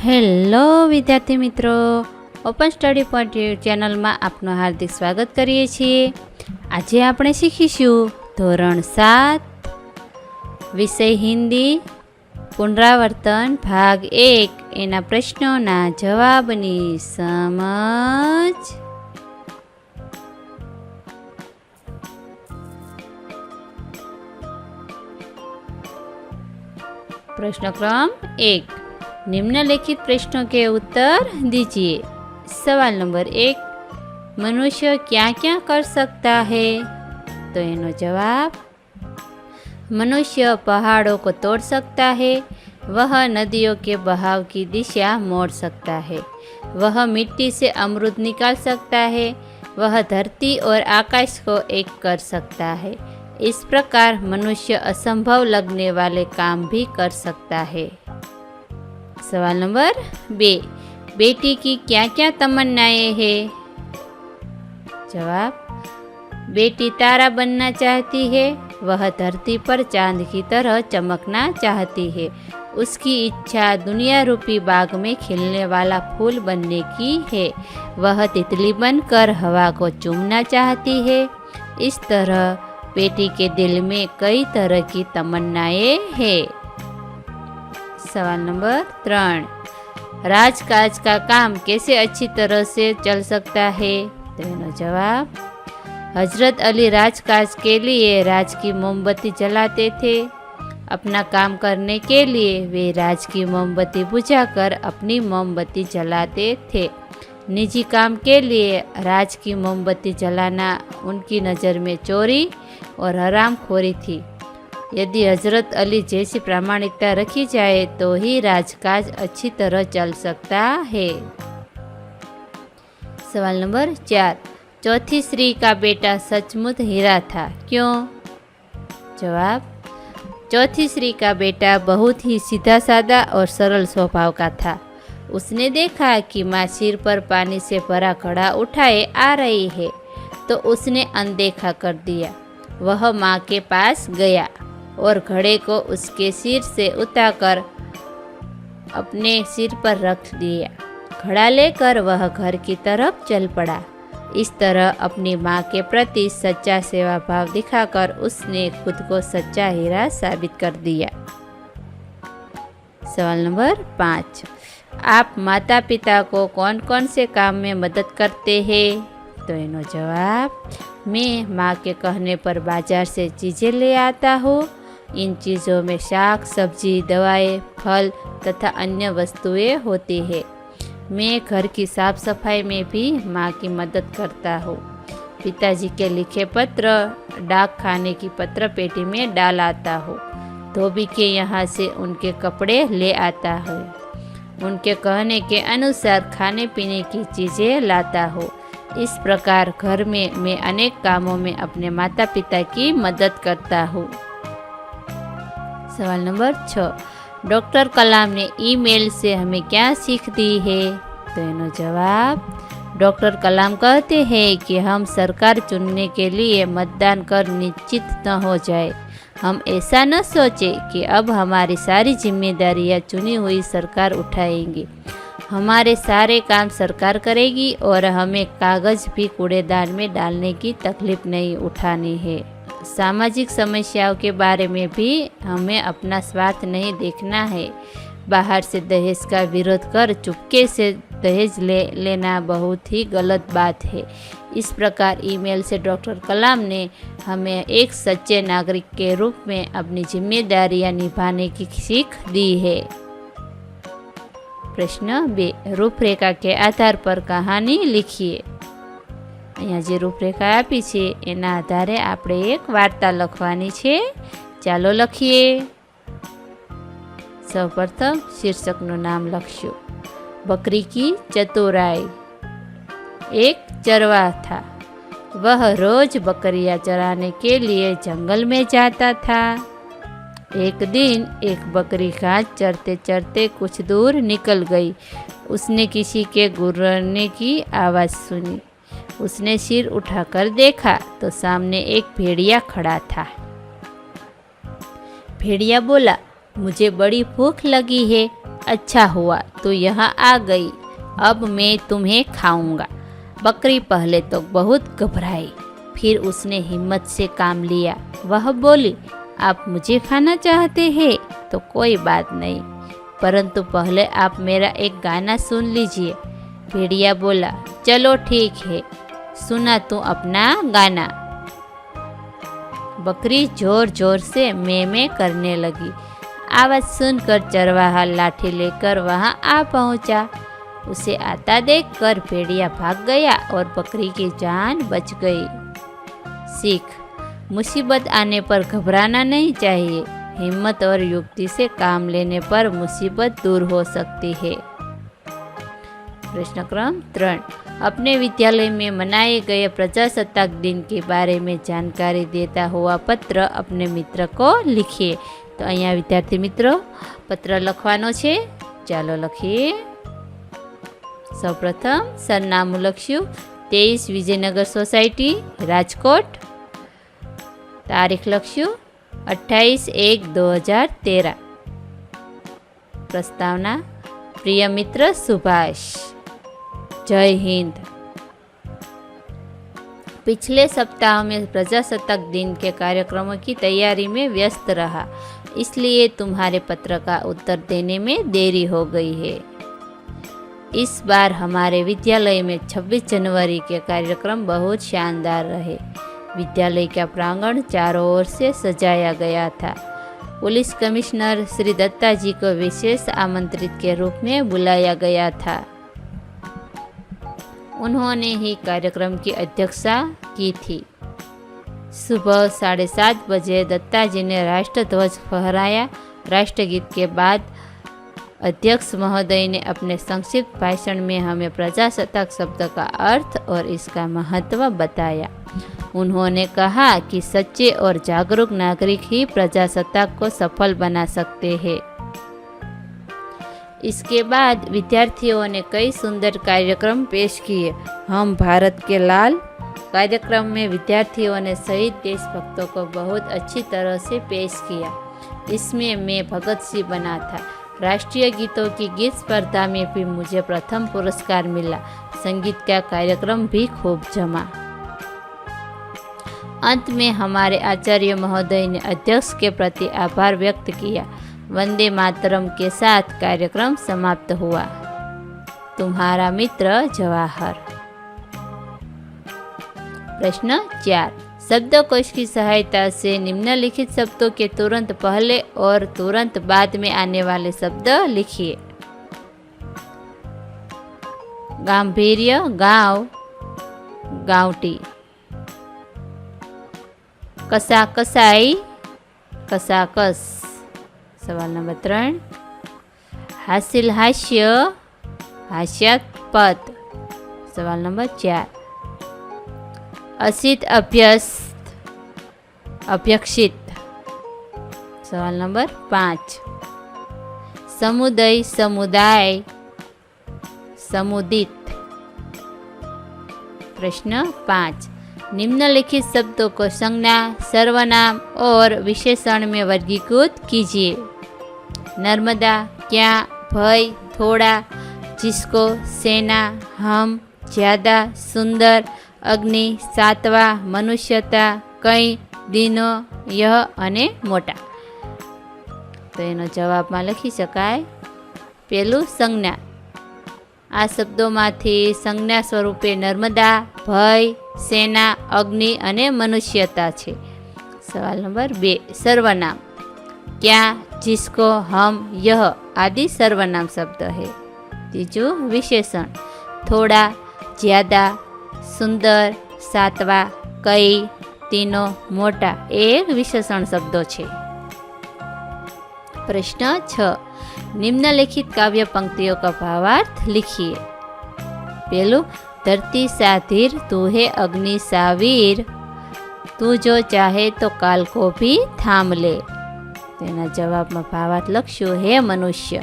Hello વિદ્યાર્થી મિત્રો, open study point channel માં આપનું હાર્દિક સ્વાગત કરીએ છીએ। આજે આપણે શીખીશું ધોરણ 7 વિષય હિન્દી પુનરાવર્તન ભાગ 1 એના પ્રશ્નોના જવાબની સમજ। प्रश्न क्रम 1, निम्नलिखित प्रश्नों के उत्तर दीजिए। सवाल नंबर 1, मनुष्य क्या क्या कर सकता है? तो इनो जवाब, मनुष्य पहाड़ों को तोड़ सकता है, वह नदियों के बहाव की दिशा मोड़ सकता है, वह मिट्टी से अमरूद निकाल सकता है, वह धरती और आकाश को एक कर सकता है। इस प्रकार मनुष्य असंभव लगने वाले काम भी कर सकता है। सवाल नंबर 2, बेटी की क्या क्या तमन्नाएं हैं? जवाब, बेटी तारा बनना चाहती है, वह धरती पर चांद की तरह चमकना चाहती है, उसकी इच्छा दुनिया रूपी बाग में खिलने वाला फूल बनने की है, वह तितली बनकर हवा को चूमना चाहती है। इस तरह बेटी के दिल में कई तरह की तमन्नाएं हैं। सवाल नंबर 3, राजकाज का काम कैसे अच्छी तरह से चल सकता है? तो जवाब, हजरत अली राजकाज के लिए राज की मोमबत्ती जलाते थे। अपना काम करने के लिए वे राज की मोमबत्ती बुझाकर अपनी मोमबत्ती जलाते थे। निजी काम के लिए राज की मोमबत्ती जलाना उनकी नज़र में चोरी और हरामखोरी थी। यदि हजरत अली जैसी प्रामाणिकता रखी जाए तो ही राजकाज अच्छी तरह चल सकता है। सवाल नंबर 4, चौथी स्त्री का बेटा सचमुच हीरा था, क्यों? जवाब, चौथी स्त्री का बेटा बहुत ही सीधा साधा और सरल स्वभाव का था। उसने देखा कि माँ सिर पर पानी से भरा घड़ा उठाए आ रही है, तो उसने अनदेखा कर दिया। वह माँ के पास गया और घड़े को उसके सिर से उतारकर अपने सिर पर रख दिया। घड़ा लेकर वह घर की तरफ चल पड़ा। इस तरह अपनी माँ के प्रति सच्चा सेवा भाव दिखाकर उसने खुद को सच्चा हीरा साबित कर दिया। सवाल नंबर 5, आप माता पिता को कौन कौन से काम में मदद करते हैं? तो इनो जवाब, मैं माँ के कहने पर बाजार से चीज़ें ले आता हूँ। इन चीज़ों में शाक सब्जी, दवाएं, फल तथा अन्य वस्तुएं होती है। मैं घर की साफ सफाई में भी माँ की मदद करता हूँ। पिताजी के लिखे पत्र डाक खाने की पत्र पेटी में डाल आता हूँ। धोबी के यहाँ से उनके कपड़े ले आता हूँ। उनके कहने के अनुसार खाने पीने की चीज़ें लाता हूँ। इस प्रकार घर में मैं अनेक कामों में अपने माता पिता की मदद करता हूँ। सवाल नंबर 6, डॉक्टर कलाम ने ईमेल से हमें क्या सीख दी है? तो इनो जवाब, डॉक्टर कलाम कहते हैं कि हम सरकार चुनने के लिए मतदान कर निश्चित न हो जाए। हम ऐसा न सोचें कि अब हमारी सारी जिम्मेदारियां चुनी हुई सरकार उठाएंगी। हमारे सारे काम सरकार करेगी और हमें कागज़ भी कूड़ेदान में डालने की तकलीफ नहीं उठानी है। सामाजिक समस्याओं के बारे में भी हमें अपना स्वार्थ नहीं देखना है। बाहर से दहेज का विरोध कर चुपके से दहेज लेना बहुत ही गलत बात है। इस प्रकार ईमेल से डॉक्टर कलाम ने हमें एक सच्चे नागरिक के रूप में अपनी जिम्मेदारियां निभाने की सीख दी है। प्रश्न 2, रूपरेखा के आधार पर कहानी लिखिए। અહીંયા જે રૂપરેખા આપી છે એના આધારે આપણે એક વાર્તા લખવાની છે। ચાલો લખીએ। સૌપ્રથમ શીર્ષકનું નામ લખશું। बकरी की चतुराई। एक चरवाहा था, वह रोज बकरियां चराने के लिए जंगल में जाता था। एक दिन एक बकरी घास चरते चरते कुछ दूर निकल गई। उसने किसी के गुर्रने की आवाज़ सुनी। उसने सिर उठाकर देखा तो सामने एक भेड़िया खड़ा था। भेड़िया बोला, मुझे बड़ी भूख लगी है। अच्छा हुआ तू यहाँ आ गई, अब मैं तुम्हें खाऊंगा। बकरी पहले तो बहुत घबराई, फिर उसने हिम्मत से काम लिया। वह बोली, आप मुझे खाना चाहते हैं तो कोई बात नहीं, परंतु पहले आप मेरा एक गाना सुन लीजिए। भेड़िया बोला, चलो ठीक है, सुना तू अपना गाना। बकरी जोर जोर से मैं करने लगी। आवाज़ सुनकर चरवाहा लाठी लेकर वहां आ पहुंचा। उसे आता देखकर भेड़िया भाग गया और बकरी की जान बच गई। सीख, मुसीबत आने पर घबराना नहीं चाहिए। हिम्मत और युक्ति से काम लेने पर मुसीबत दूर हो सकती है। प्रश्न क्रम 3, अपने विद्यालय में मनाए गए प्रजासत्ताक दिन के बारे में जानकारी देता हुआ पत्र अपने मित्र को लिखिए। तो અહીંયા વિદ્યાર્થી મિત્રો પત્ર લખવાનો છે, ચાલો લખીએ। સૌપ્રથમ સરનામું લખ્યું 23 વિજયનગર સોસાયટી રાજકોટ। તારીખ લખ્યું 28/1/2013। प्रस्तावना, प्रिय मित्र सुभाष, जय हिंद। पिछले सप्ताह में प्रजासत्ताक दिन के कार्यक्रमों की तैयारी में व्यस्त रहा, इसलिए तुम्हारे पत्र का उत्तर देने में देरी हो गई है। इस बार हमारे विद्यालय में 26 जनवरी के कार्यक्रम बहुत शानदार रहे। विद्यालय का प्रांगण चारों ओर से सजाया गया था। पुलिस कमिश्नर श्री दत्ता जी को विशेष आमंत्रित के रूप में बुलाया गया था। उन्होंने ही कार्यक्रम की अध्यक्षता की थी। सुबह 7:30 बजे दत्ता जी ने राष्ट्रध्वज फहराया। राष्ट्रगीत के बाद अध्यक्ष महोदय ने अपने संक्षिप्त भाषण में हमें प्रजासत्ताक शब्द का अर्थ और इसका महत्व बताया। उन्होंने कहा कि सच्चे और जागरूक नागरिक ही प्रजासत्ताक को सफल बना सकते हैं। इसके बाद विद्यार्थियों ने कई सुंदर कार्यक्रम पेश किए। हम भारत के लाल कार्यक्रम में विद्यार्थियों ने शहीद देशभक्तों को बहुत अच्छी तरह से पेश किया। इसमें मैं भगत सिंह बना था। राष्ट्रीय गीतों की गीत स्पर्धा में भी मुझे प्रथम पुरस्कार मिला। संगीत का कार्यक्रम भी खूब जमा। अंत में हमारे आचार्य महोदय ने अध्यक्ष के प्रति आभार व्यक्त किया। वंदे मातरम के साथ कार्यक्रम समाप्त हुआ। तुम्हारा मित्र जवाहर। प्रश्न 4, शब्दकोश की सहायता से निम्नलिखित शब्दों के तुरंत पहले और तुरंत बाद में आने वाले शब्द लिखिए। गांभीर्य, गांव, गांवटी। कसाकसाई, कसाकस। सवाल नंबर 3, हासिल हास्य, हास्यास्पद। सवाल नंबर 4, असित अभ्यस्त, अभ्यक्षित। सवाल नंबर 5, समुदय, समुदाय, समुदित। प्रश्न 5, निम्नलिखित शब्दों को संज्ञा, सर्वनाम और विशेषण में वर्गीकृत कीजिए। नर्मदा, क्या, भय, थोड़ा, जिसको, सेना, हम, ज्यादा, सुंदर, अग्नि, सातवा, मनुष्यता, कई, दिनो, यह अने मोटा। तो एनो जवाब में लखी शकाय पेलू संज्ञा। आ शब्दोमांथी संज्ञा स्वरूपे नर्मदा, भय, सेना, अग्नि अने मनुष्यता छे। सवाल नंबर 2, सर्वनाम। क्या, जिसको, हम, यह आदि सर्वनाम शब्द है। तीजू, विशेषण। थोड़ा, ज्यादा, सुंदर, सातवा, कई, तीनों, मोटा एक विशेषण शब्दों छे। प्रश्न 6, निम्नलिखित काव्य पंक्तियों का भावार्थ लिखिए। पहलू, धरती साधीर तू है अग्नि सावीर, तू जो चाहे तो काल को भी थाम ले। तेना जवाब में भावार्थ लखशु, हे मनुष्य,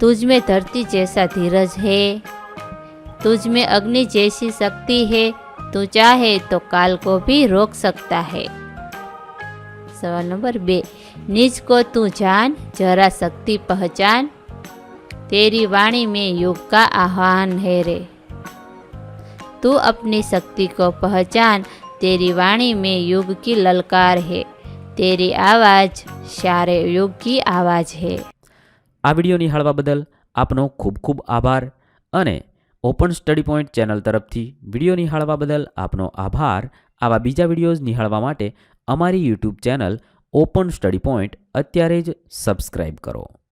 तुझ में धरती जैसा धीरज है, तुझ में अग्नि जैसी शक्ति है, तू चाहे तो काल को भी रोक सकता है। सवाल नंबर 2, निज को तू जान, जरा शक्ति पहचान, तेरी वाणी में युग का आह्वान है रे। तू अपनी शक्ति को पहचान, तेरी वाणी में युग की ललकार है, तेरी आवाज सारे युग की आवाज है। આ વિડીયો નિહાળવા બદલ આપનો ખૂબ ખૂબ આભાર અને ઓપન સ્ટડી પોઈન્ટ ચેનલ તરફથી વિડીયો નિહાળવા બદલ આપનો આભાર। આવા બીજા વિડીયોઝ નિહાળવા માટે અમારી YouTube channel open study point અત્યારે જ સબસ્ક્રાઈબ કરો।